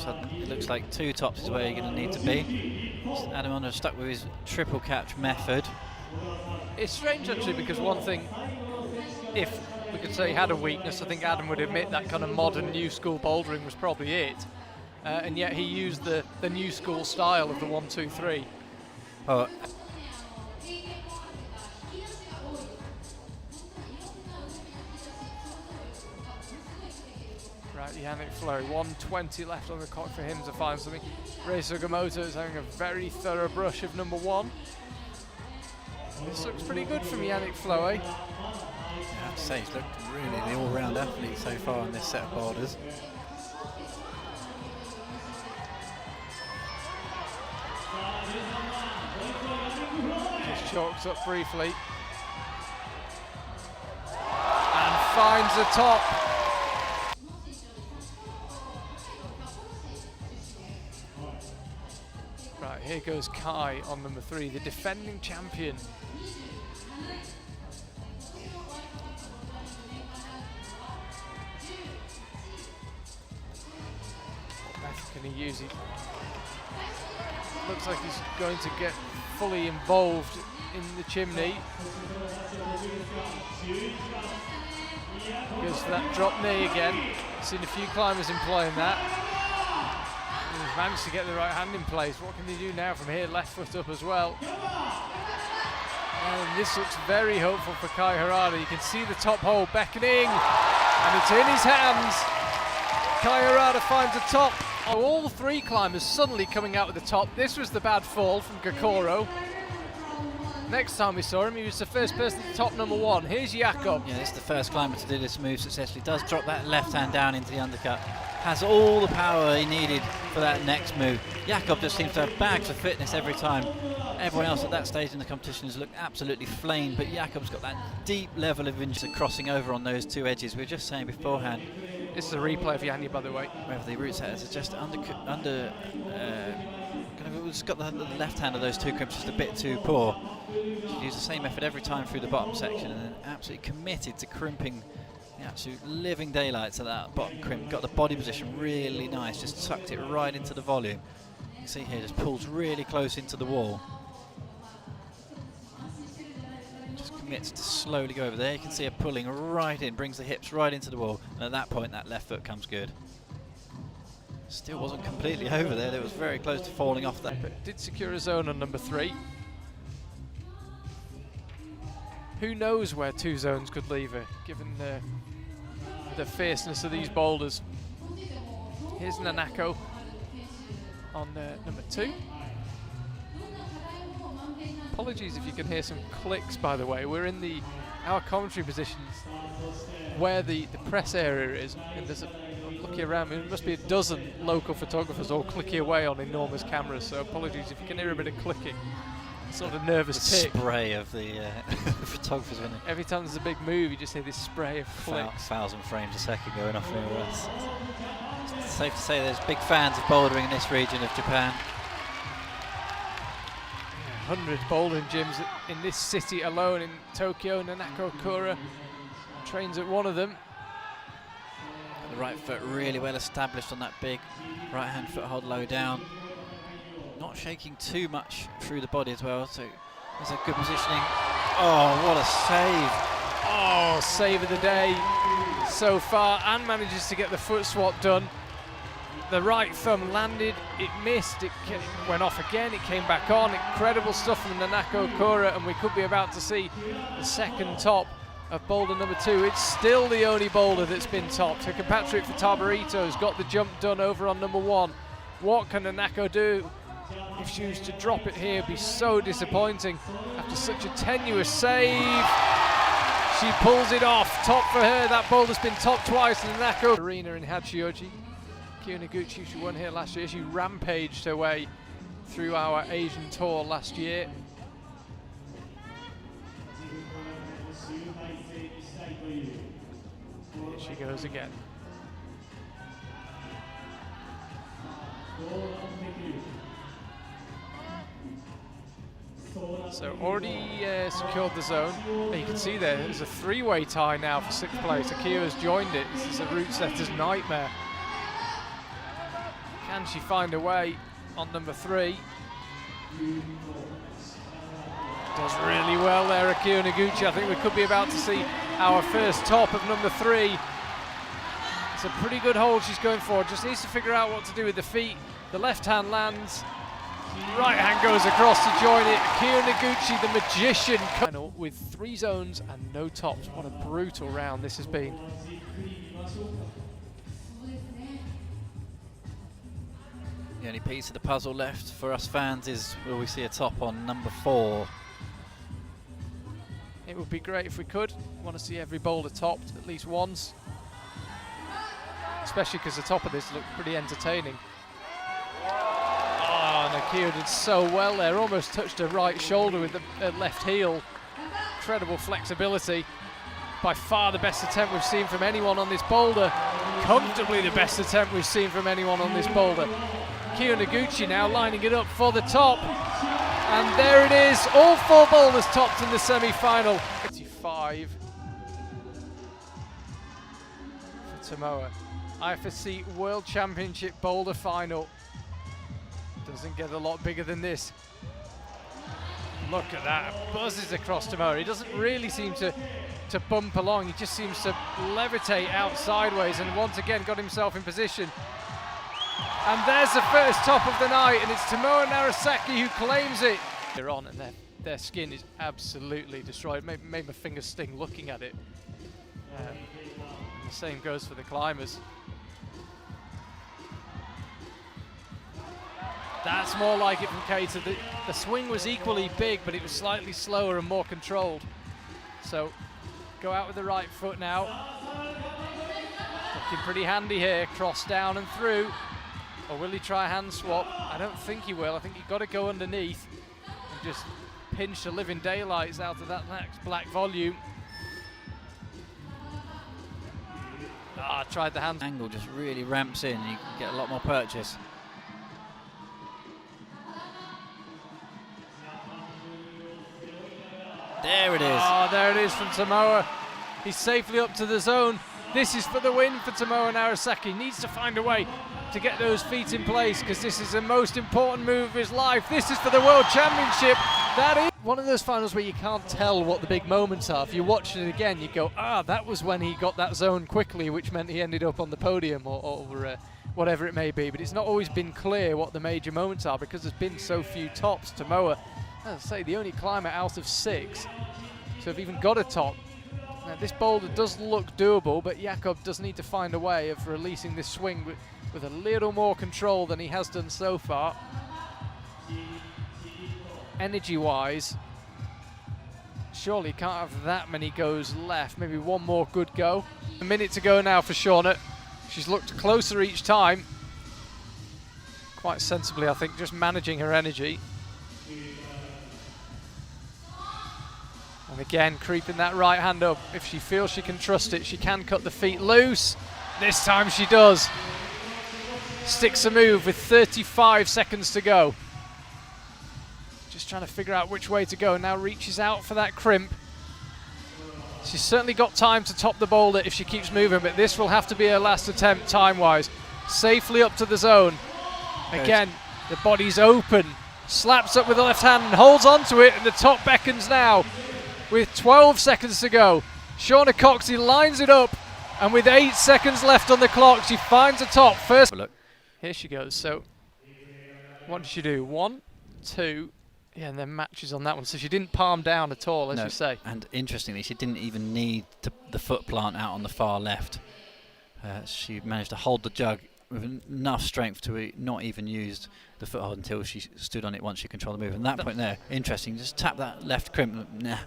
sudden it looks like 2 tops is where you're going to need to be. Adam Under stuck with his triple catch method. It's strange actually, because one thing, if we could say he had a weakness, I think Adam would admit that kind of modern new school bouldering was probably it. And yet he used the new school style of the 1-2-3. Oh. Right, Yannick Flow, 1:20 left on the clock for him to find something. Rei Sugimoto is having a very thorough brush of number 1. This looks pretty good from Yannick Flow, eh? I have to say, he's looked really the all-round athlete so far in this set of boulders. Just chalks up briefly. And finds the top. Right, here goes Kai on number 3, the defending champion. What method can he use? He looks like he's going to get fully involved in the chimney. Goes for that drop knee again. Seen a few climbers employing that. He's managed to get the right hand in place. What can he do now from here? Left foot up as well. And this looks very hopeful for Kai Harada. You can see the top hole beckoning, and it's in his hands. Kai Harada finds the top. All 3 climbers suddenly coming out with the top. This was the bad fall from Kokoro. Next time we saw him, he was the first person to top number 1. Here's Jakob. Yeah, this is the first climber to do this move successfully. Does drop that left hand down into the undercut. Has all the power he needed for that next move. Jakob just seems to have bags of fitness every time. Everyone else at that stage in the competition has looked absolutely flamed, but Jakob's got that deep level of interest crossing over on those 2 edges. We were just saying beforehand. This is a replay of Yanni, by the way. Whether the root setters are just it's got the left hand of those 2 crimps just a bit too poor. Should use the same method every time through the bottom section, and then absolutely committed to crimping the absolute living daylights of that bottom crimp. Got the body position really nice, just sucked it right into the volume. You can see here, just pulls really close into the wall. Just commits to slowly go over there. You can see her pulling right in, brings the hips right into the wall, and at that point that left foot comes good. Still wasn't completely over there. It was very close to falling off that. But did secure a zone on number 3. Who knows where 2 zones could leave her, given the fierceness of these boulders. Here's Nanako on number 2. Apologies if you can hear some clicks, by the way. We're in our commentary positions where the press area is, and there's I'm looking around me, there must be a dozen local photographers all clicking away on enormous cameras, so apologies if you can hear a bit of clicking. Sort of nervous tick. Spray of the photographers. Every time there's a big move, you just hear this spray of clicks. 1,000 frames a second going off near us. It's safe to say there's big fans of bouldering in this region of Japan. 100 bouldering gyms in this city alone in Tokyo. Nanako Okura trains at one of them. The right foot really well established on that big right hand foothold low down. Not shaking too much through the body as well, so there's a good positioning. Oh, what a save. Oh, save of the day so far, and manages to get the foot swap done. The right thumb landed, it missed, it went off again, it came back on. Incredible stuff from Nanako Okura, and we could be about to see the second top of boulder number 2. It's still the only boulder that's been topped. Her compatriot Futabarito has got the jump done over on number 1. What can Nanako do? If she was to drop it here, it'd be so disappointing after such a tenuous save. She pulls it off. Top for her. That boulder's been topped twice in the Nanako Arena in Hachioji. Kyo Noguchi, she won here last year. She rampaged her way through our Asian tour last year. Here she goes again. So already secured the zone. And you can see there's a 3-way tie now for 6th place. Akio has joined it. This is a route setter's nightmare. Can she find a way on number 3? Does really well there, Akio Noguchi. I think we could be about to see our first top of number 3. It's a pretty good hold she's going for. Just needs to figure out what to do with the feet. The left hand lands. Right hand goes across to join it. Akio Noguchi, the magician, final with 3 zones and no tops. What a brutal round this has been. The only piece of the puzzle left for us fans is will we see a top on number 4? It would be great if we could. Want to see every boulder topped at least once. Especially because the top of this looked pretty entertaining. Oh, Akio did so well there. Almost touched her right shoulder with the left heel. Incredible flexibility. By far the best attempt we've seen from anyone on this boulder. Comfortably the best attempt we've seen from anyone on this boulder. Akio Noguchi now lining it up for the top. And there it is. All 4 boulders topped in the semi-final. 55 for Tomoa. IFSC World Championship boulder final. Doesn't get a lot bigger than this. Look at that, buzzes across Tomoa. He doesn't really seem to bump along, he just seems to levitate out sideways, and once again got himself in position. And there's the first top of the night, and it's Tomoa Narasaki who claims it. They're on, and their skin is absolutely destroyed. Made my fingers sting looking at it. The same goes for the climbers. That's more like it from Keita. The swing was equally big, but it was slightly slower and more controlled. So, go out with the right foot now. Looking pretty handy here. Cross down and through. Or will he try a hand swap? I don't think he will. I think you've got to go underneath and just pinch the living daylights out of that next black volume. Tried the hand. Angle just really ramps in, you can get a lot more purchase. There it is. Oh, there it is from Tomoa. He's safely up to the zone. This is for the win for Tomoa Narasaki. Needs to find a way to get those feet in place because this is the most important move of his life. This is for the World Championship. That is one of those finals where you can't tell what the big moments are. If you watch it again, you go, that was when he got that zone quickly, which meant he ended up on the podium or whatever it may be. But it's not always been clear what the major moments are because there's been so few tops. Tomoa, as I say, the only climber out of 6 to have even got a top. Now, this boulder does look doable, but Jakob does need to find a way of releasing this swing with a little more control than he has done so far. Energy-wise, surely can't have that many goes left. Maybe one more good go. A minute to go now for Shauna. She's looked closer each time. Quite sensibly, I think, just managing her energy. And again, creeping that right hand up. If she feels she can trust it, she can cut the feet loose. This time she does. Sticks a move with 35 seconds to go. Just trying to figure out which way to go. Now reaches out for that crimp. She's certainly got time to top the boulder if she keeps moving, but this will have to be her last attempt time-wise. Safely up to the zone. Again, the body's open. Slaps up with the left hand and holds onto it, and the top beckons now. With 12 seconds to go, Shauna Coxey lines it up, and with 8 seconds left on the clock, she finds a top. First, look, here she goes. So, what did she do? 1, 2, yeah, and then matches on that one. So she didn't palm down at all, as you say. And interestingly, she didn't even need the foot plant out on the far left. She managed to hold the jug with enough strength to not even use the foothold until she stood on it once she controlled the move. And that point there, interesting, just tap that left crimp. Nah.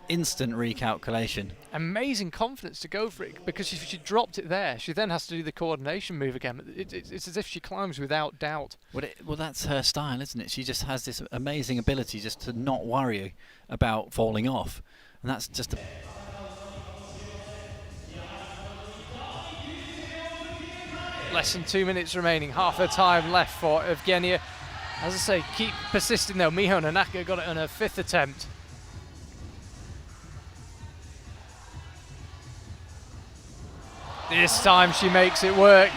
Instant recalculation. Amazing Confidence to go for it, because if she dropped it there, she then has to do the coordination move again. It's as if she climbs without doubt. Well, that's her style, isn't it? She just has this amazing ability just to not worry about falling off, and that's just Less than 2 minutes remaining, half her time left for Evgenia. As I say, keep persisting though. Miho Nanaka got it on her 5th attempt. This time she makes it work.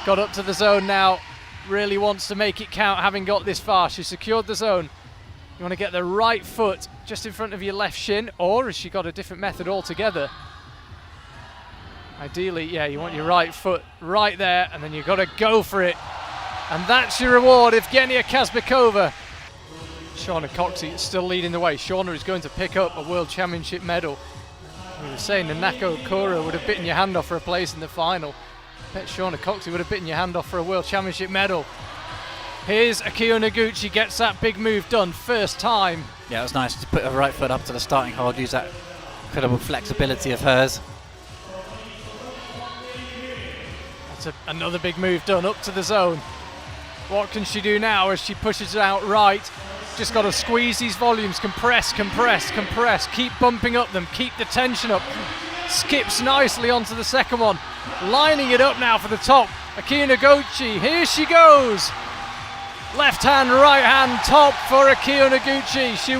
Got up to the zone now. really wants to make it count, having got this far. She secured the zone. You want to get the right foot just in front of your left shin, or has she got a different method altogether? Ideally, yeah, you want your right foot right there, and then you've got to go for it. And that's your reward, Evgenia Kazbekova. Shauna Coxey is still leading the way. Shauna is going to pick up a World Championship medal. We were saying that Nako Okura would have bitten your hand off for a place in the final. I bet Shauna Coxey would have bitten your hand off for a World Championship medal. Here's Akio Noguchi, gets that big move done, first time. Yeah, it was nice to put her right foot up to the starting hold, use that incredible flexibility of hers. That's another big move done, up to the zone. What can she do now as she pushes it out right? Just got to squeeze these volumes, compress, compress, compress, keep bumping up them, keep the tension up. Skips nicely onto the second one, lining it up now for the top. Akio Noguchi, here she goes. Left hand, right hand, top for Akio Noguchi. She